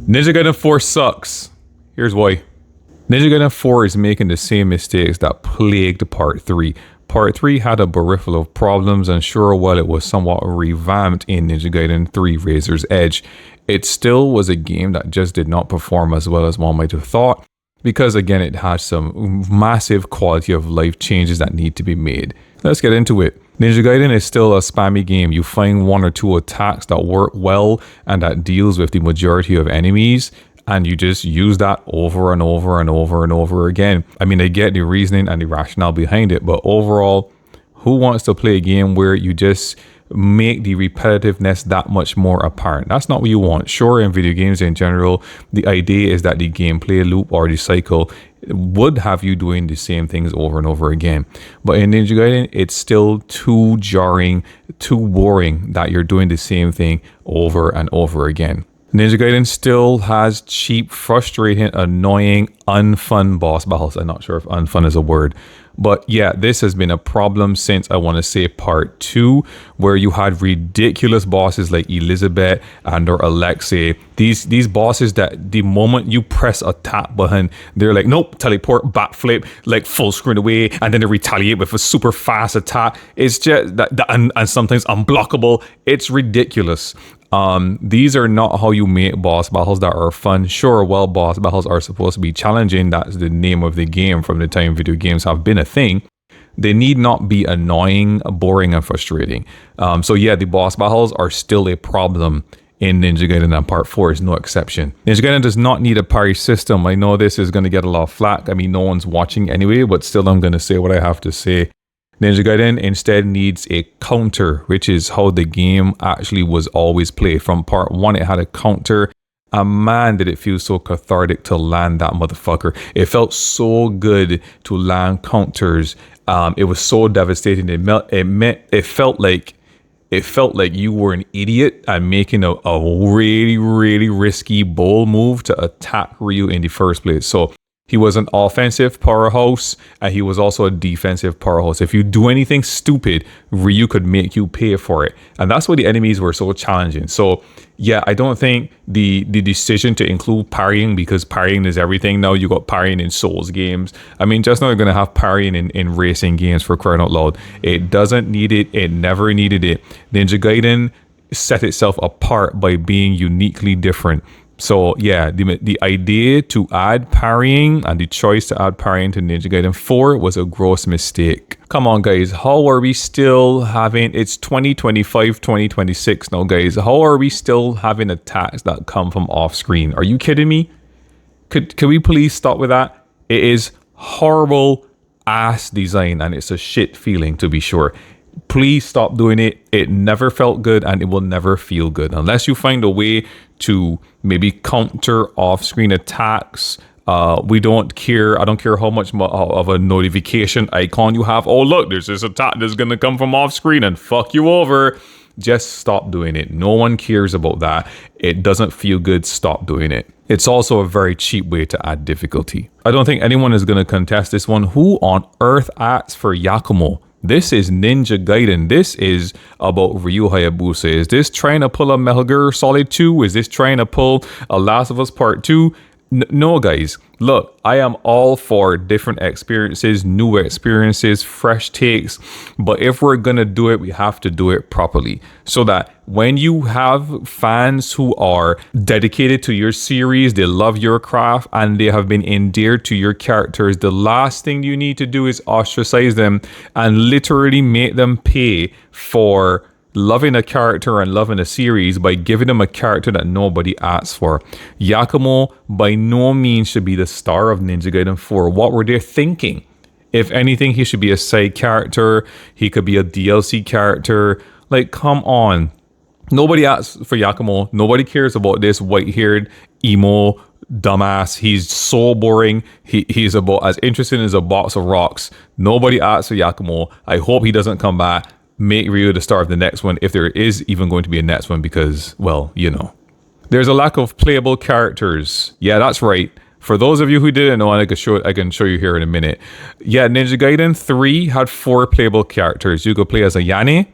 Ninja Gaiden 4 sucks. Here's why. Ninja Gaiden 4 is making the same mistakes that plagued Part 3. Part 3 had a berriffle of problems, and sure, while it was somewhat revamped in Ninja Gaiden 3 Razor's Edge, it still was a game that just did not perform as well as one might have thought, because again, it has some massive quality of life changes that need to be made. Let's get into it. Ninja Gaiden is still a spammy game. You find one or two attacks that work well and that deals with the majority of enemies, and you just use that over and over and over and over again. I mean, I get the reasoning and the rationale behind it, but overall, who wants to play a game where you just make the repetitiveness that much more apparent? That's not what you want. Sure, in video games in general, the idea is that the gameplay loop or the cycle would have you doing the same things over and over again. But in Ninja Gaiden, it's still too jarring, too boring that you're doing the same thing over and over again. Ninja Gaiden still has cheap, frustrating, annoying, unfun boss battles. I'm not sure if unfun is a word. But yeah, this has been a problem since I want to say Part 2, where you had ridiculous bosses like Elizabeth and or Alexei. These bosses that the moment you press a tap button, they're like, nope, teleport, backflip, like full screen away, and then they retaliate with a super fast attack. It's just that and sometimes unblockable. It's ridiculous. These are not how you make boss battles that are fun. Sure, well, boss battles are supposed to be challenging. That's the name of the game from the time video games have been a thing. They need not be annoying, boring, and frustrating. So yeah, the boss battles are still a problem in Ninja Gaiden, and Part 4 is no exception. Ninja Gaiden does not need a parry system. I know this is going to get a lot of flack. I mean, no one's watching anyway, but still I'm going to say what I have to say. Ninja Gaiden instead needs a counter, which is how the game actually was always played. From Part 1, it had a counter. And man, did it feel so cathartic to land that motherfucker. It felt so good to land counters. It was so devastating. It felt like you were an idiot and making a really, really risky, bold move to attack Ryu in the first place. So he was an offensive powerhouse, and he was also a defensive powerhouse. If you do anything stupid, Ryu could make you pay for it. And that's why the enemies were so challenging. So yeah, I don't think the decision to include parrying, because parrying is everything now. You got parrying in Souls games. I mean, just now you're going to have parrying in racing games, for crying out loud. It doesn't need it. It never needed it. Ninja Gaiden set itself apart by being uniquely different. So yeah, the idea to add parrying and the choice to add parrying to Ninja Gaiden 4 was a gross mistake. Come on guys, how are we still having, it's 2025, 2026 now guys, how are we still having attacks that come from off screen? Are you kidding me? Could we please stop with that? It is horrible ass design, and it's a shit feeling, to be sure. Please stop doing it. It never felt good, and it will never feel good unless you find a way to maybe counter off-screen attacks. We don't care. I don't care how much of a notification icon you have. Oh look, there's this attack that's gonna come from off-screen and fuck you over. Just stop doing it. No one cares about that. It doesn't feel good. Stop doing it. It's also a very cheap way to add difficulty. I don't think anyone is gonna contest this one. Who on earth asks for Yakumo? This is Ninja Gaiden. This is about Ryu Hayabusa. Is this trying to pull a Metal Gear Solid 2? Is this trying to pull a Last of Us Part 2? No, guys. Look, I am all for different experiences, new experiences, fresh takes. But if we're going to do it, we have to do it properly. So that when you have fans who are dedicated to your series, they love your craft, and they have been endeared to your characters, the last thing you need to do is ostracize them and literally make them pay for loving a character and loving a series by giving them a character that nobody asks for. Yakumo by no means should be the star of Ninja Gaiden 4. What were they thinking? If anything, he should be a side character. He could be a DLC character. Like, come on. Nobody asks for Yakumo. Nobody cares about this white-haired emo dumbass. He's so boring. He's about as interesting as a box of rocks. Nobody asks for Yakumo. I hope he doesn't come back. Make Ryu the star of the next one, if there is even going to be a next one, because, well, you know. There's a lack of playable characters. Yeah, that's right. For those of you who didn't know, and I can show you here in a minute. Yeah, Ninja Gaiden 3 had 4 playable characters. You could play as a Yane,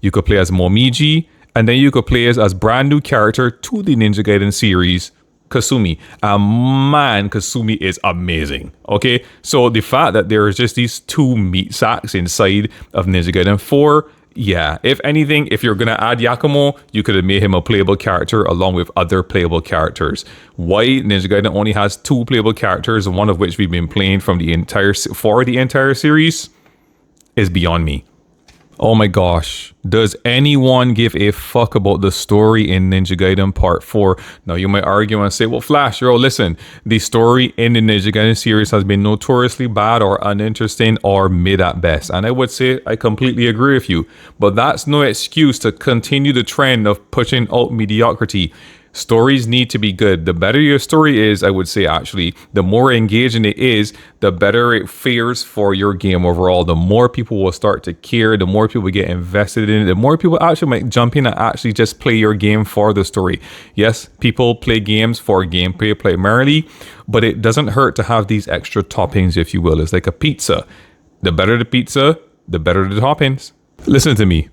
you could play as Momiji, and then you could play as brand new character to the Ninja Gaiden series, Kasumi. And man, Kasumi is amazing. Okay, so the fact that there is just these two meat sacks inside of Ninja Gaiden 4, yeah, if anything, if you're gonna add Yakumo, you could have made him a playable character along with other playable characters. Why Ninja Gaiden only has 2 playable characters, one of which we've been playing for the entire series, is beyond me. Oh my gosh. Does anyone give a fuck about the story in Ninja Gaiden Part 4? Now you might argue and say, well, Flash, listen, the story in the Ninja Gaiden series has been notoriously bad or uninteresting or mid at best. And I would say I completely agree with you. But that's no excuse to continue the trend of pushing out mediocrity. Stories need to be good. The better your story is, I would say, actually, the more engaging it is, the better it fares for your game overall. The more people will start to care, the more people get invested in it, the more people actually might jump in and actually just play your game for the story. Yes, people play games for gameplay primarily, but it doesn't hurt to have these extra toppings, if you will. It's like a pizza. The better the pizza, the better the toppings. Listen to me.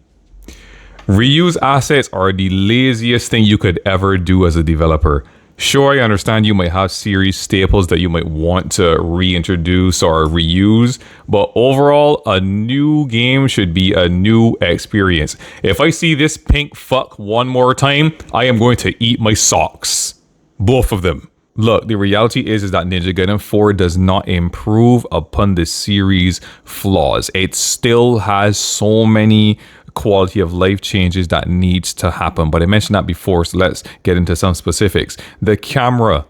Reuse assets are the laziest thing you could ever do as a developer. Sure, I understand you might have series staples that you might want to reintroduce or reuse, but overall, a new game should be a new experience. If I see this pink fuck one more time, I am going to eat my socks. Both of them. Look, the reality is that Ninja Gaiden 4 does not improve upon the series' flaws. It still has so many quality of life changes that needs to happen, but I mentioned that before, so let's get into some specifics. The camera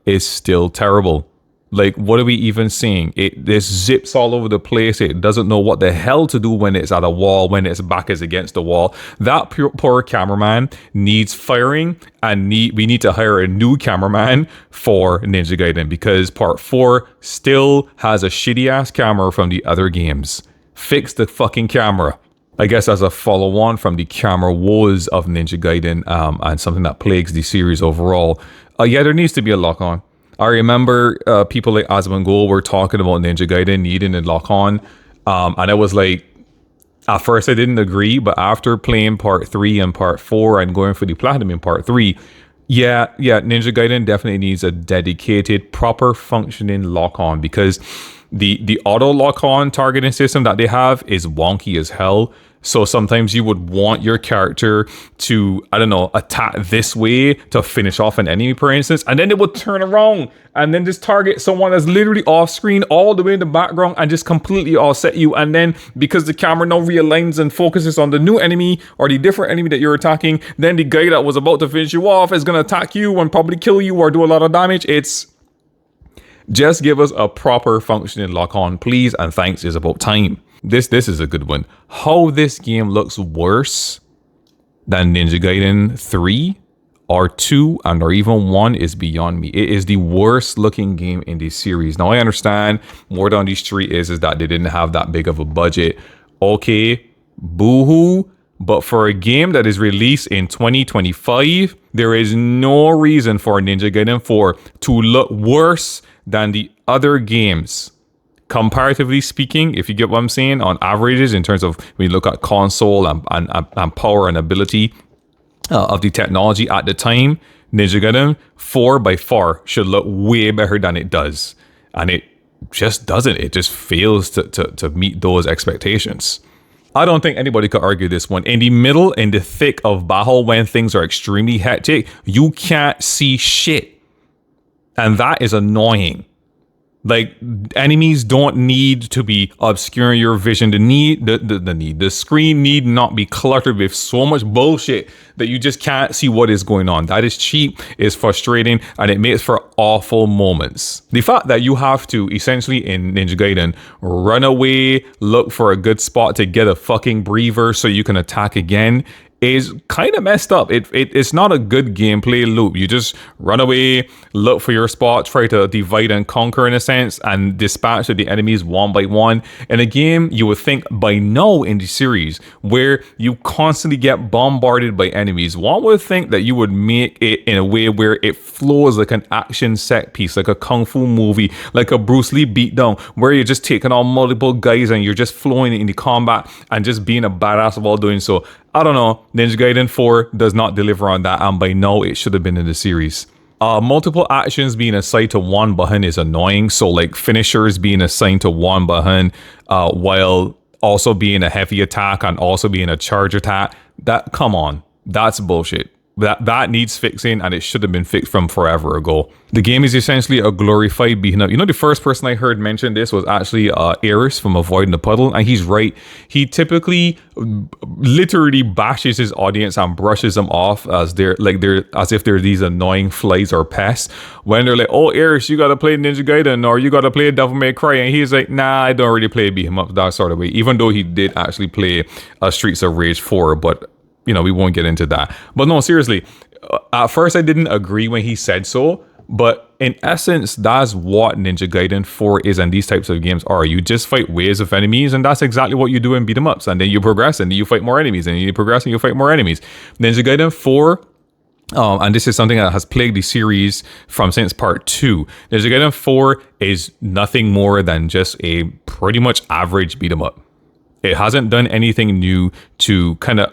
is still terrible. Like, what are we even seeing? This zips all over the place. It doesn't know what the hell to do when it's at a wall, when its back is against the wall. That poor cameraman needs firing, and we need to hire a new cameraman for Ninja Gaiden, because Part 4 still has a shitty ass camera from the other games. Fix the fucking camera. I guess as a follow-on from the camera woes of Ninja Gaiden, and something that plagues the series overall, yeah, there needs to be a lock-on. I remember people like Asmongold were talking about Ninja Gaiden needing a lock-on, and I was like, at first I didn't agree, but after playing Part 3 and Part 4 and going for the Platinum in Part 3, yeah, Ninja Gaiden definitely needs a dedicated, proper functioning lock-on, because the auto lock-on targeting system that they have is wonky as hell. So sometimes you would want your character to, I don't know, attack this way to finish off an enemy, for instance, and then it would turn around and then just target someone that's literally off screen all the way in the background and just completely offset you. And then because the camera now realigns and focuses on the new enemy or the different enemy that you're attacking, then the guy that was about to finish you off is going to attack you and probably kill you or do a lot of damage. Just give us a proper functioning lock-on, please, and thanks. Is about time. This is a good one. How this game looks worse than Ninja Gaiden 3 or 2 and or even 1 is beyond me. It is the worst looking game in the series. Now I understand more down the street is that they didn't have that big of a budget. Okay, boo-hoo. But for a game that is released in 2025, there is no reason for Ninja Gaiden 4 to look worse than the other games. Comparatively speaking, if you get what I'm saying, on averages in terms of when you look at console and power and ability of the technology at the time, Ninja Gaiden 4 by far should look way better than it does. And it just doesn't. It just fails to meet those expectations. I don't think anybody could argue this one. In the middle, in the thick of battle, when things are extremely hectic, you can't see shit. And that is annoying. Like, enemies don't need to be obscuring your vision. The screen need not be cluttered with so much bullshit that you just can't see what is going on. That is cheap, it's frustrating, and it makes for awful moments. The fact that you have to, essentially in Ninja Gaiden, run away, look for a good spot to get a fucking breather so you can attack again, is kind of messed up. It's not a good gameplay loop. You just run away, look for your spot, try to divide and conquer in a sense, and dispatch the enemies one by one. In a game, you would think by now in the series, where you constantly get bombarded by enemies, one would think that you would make it in a way where it flows like an action set piece, like a kung fu movie, like a Bruce Lee beatdown, where you're just taking on multiple guys and you're just flowing in the combat and just being a badass while doing so. I don't know. Ninja Gaiden 4 does not deliver on that, and by now it should have been in the series. Multiple actions being assigned to one button is annoying. So like finishers being assigned to one button, while also being a heavy attack and also being a charge attack. Come on, that's bullshit. That needs fixing, and it should have been fixed from forever ago. The game is essentially a glorified beating up. You know, the first person I heard mention this was actually Eris from Avoiding the Puddle, and he's right. He typically literally bashes his audience and brushes them off as if they're these annoying flies or pests. When they're like, "Oh, Eris, you gotta play Ninja Gaiden or you gotta play Devil May Cry," and he's like, "Nah, I don't really play beat 'em up that sort of way." Even though he did actually play Streets of Rage 4, but you know, we won't get into that. But no, seriously, at first I didn't agree when he said so, but in essence, that's what Ninja Gaiden 4 is, and these types of games are. You just fight waves of enemies, and that's exactly what you do in beat 'em ups. And then you progress, and you fight more enemies, and you progress, and you fight more enemies. Ninja Gaiden 4, and this is something that has plagued the series since part 2. Ninja Gaiden 4 is nothing more than just a pretty much average beat 'em up. It hasn't done anything new to kind of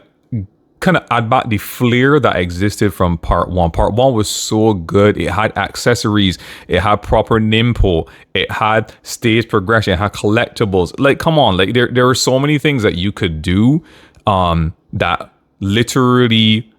add back the flair that existed from part 1. Part 1 was so good. It had accessories, it had proper nimpo, it had stage progression, it had collectibles. Like, come on, like there were so many things that you could do that literally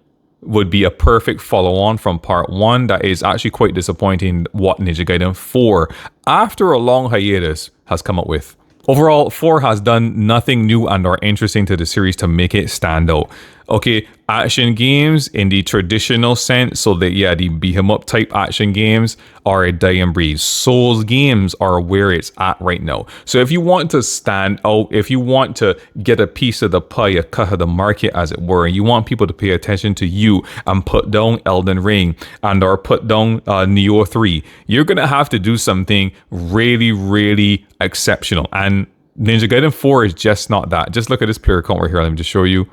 would be a perfect follow-on from part 1 that is actually quite disappointing what Ninja Gaiden 4, after a long hiatus, has come up with. Overall, 4 has done nothing new and or interesting to the series to make it stand out. Okay, action games in the traditional sense, so that the beat 'em up type action games are a dying breed. Souls games are where it's at right now. So if you want to stand out, if you want to get a piece of the pie, a cut of the market as it were, and you want people to pay attention to you and put down Elden Ring and or put down Neo 3, you're gonna have to do something really, really exceptional. And Ninja Gaiden 4 is just not that. Just look at this player count right here. Let me just show you.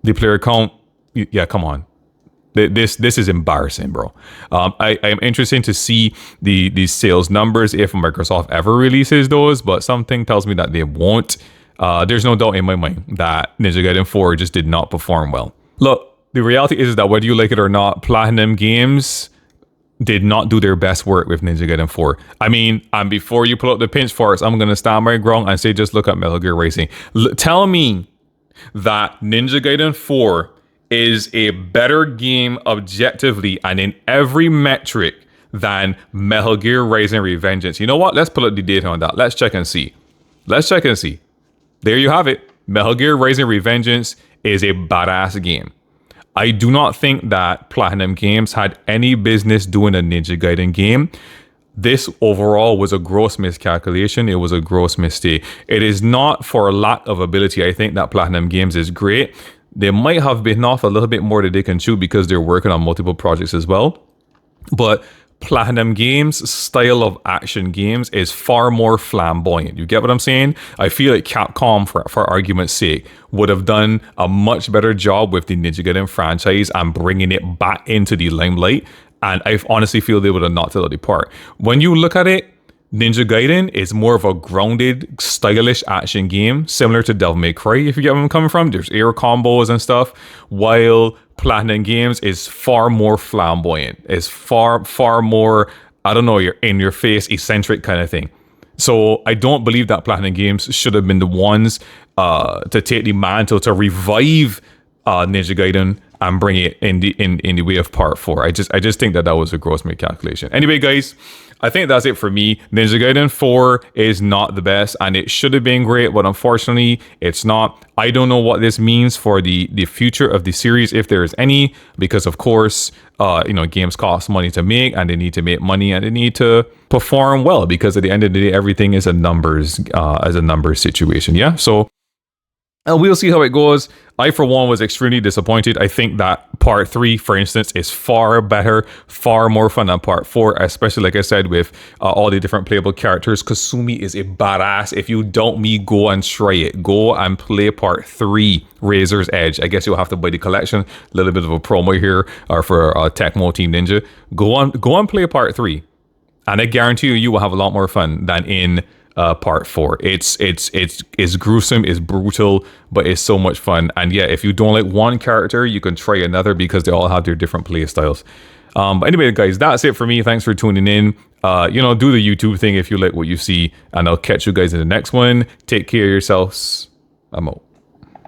The player count, yeah, come on. This is embarrassing, bro. I am interested to see the sales numbers if Microsoft ever releases those, but something tells me that they won't. There's no doubt in my mind that Ninja Gaiden 4 just did not perform well. Look, the reality is that whether you like it or not, Platinum Games did not do their best work with Ninja Gaiden 4. I mean, and before you pull up the pinch force, I'm going to stand my ground and say, just look at Metal Gear Racing. Tell me that Ninja Gaiden 4 is a better game objectively and in every metric than Metal Gear Rising Revengeance. You know what? Let's pull up the data on that. Let's check and see. There you have it. Metal Gear Rising Revengeance is a badass game. I do not think that Platinum Games had any business doing a Ninja Gaiden game. This overall was a gross miscalculation. It was a gross mistake. It is not for lack of ability. I think that Platinum Games is great. They might have bitten off a little bit more than they can chew because they're working on multiple projects as well. But Platinum Games' style of action games is far more flamboyant. You get what I'm saying? I feel like Capcom, for argument's sake, would have done a much better job with the Ninja Gaiden franchise and bringing it back into the limelight. And I honestly feel they would have knocked it out of the park. When you look at it, Ninja Gaiden is more of a grounded, stylish action game, similar to Devil May Cry, if you get where I'm coming from. There's air combos and stuff, while Platinum Games is far more flamboyant. It's far more, I don't know, you're in your face, eccentric kind of thing. So I don't believe that Platinum Games should have been the ones to take the mantle to revive Ninja Gaiden and bring it in the way of part 4. I just think that was a gross miscalculation. Anyway, guys, I think that's it for me. Ninja Gaiden 4 is not the best, and it should have been great, but unfortunately, it's not. I don't know what this means for the future of the series, if there is any, because of course, games cost money to make, and they need to make money, and they need to perform well, because at the end of the day, everything is a numbers situation. Yeah, so. And we'll see how it goes. I, for one, was extremely disappointed. I think that part 3, for instance, is far better, far more fun than part 4, especially, like I said, with all the different playable characters. Kasumi is a badass. If you don't go and try it. Go and play part 3, Razor's Edge. I guess you'll have to buy the collection. A little bit of a promo here for Tecmo Team Ninja. Go on play part 3. And I guarantee you will have a lot more fun than in part 4. It's gruesome, it's brutal, but it's so much fun. And yeah, if you don't like one character, you can try another because they all have their different play styles. But anyway, guys, that's it for me. Thanks for tuning in. Do the YouTube thing if you like what you see, and I'll catch you guys in the next one. Take care of yourselves. I'm out.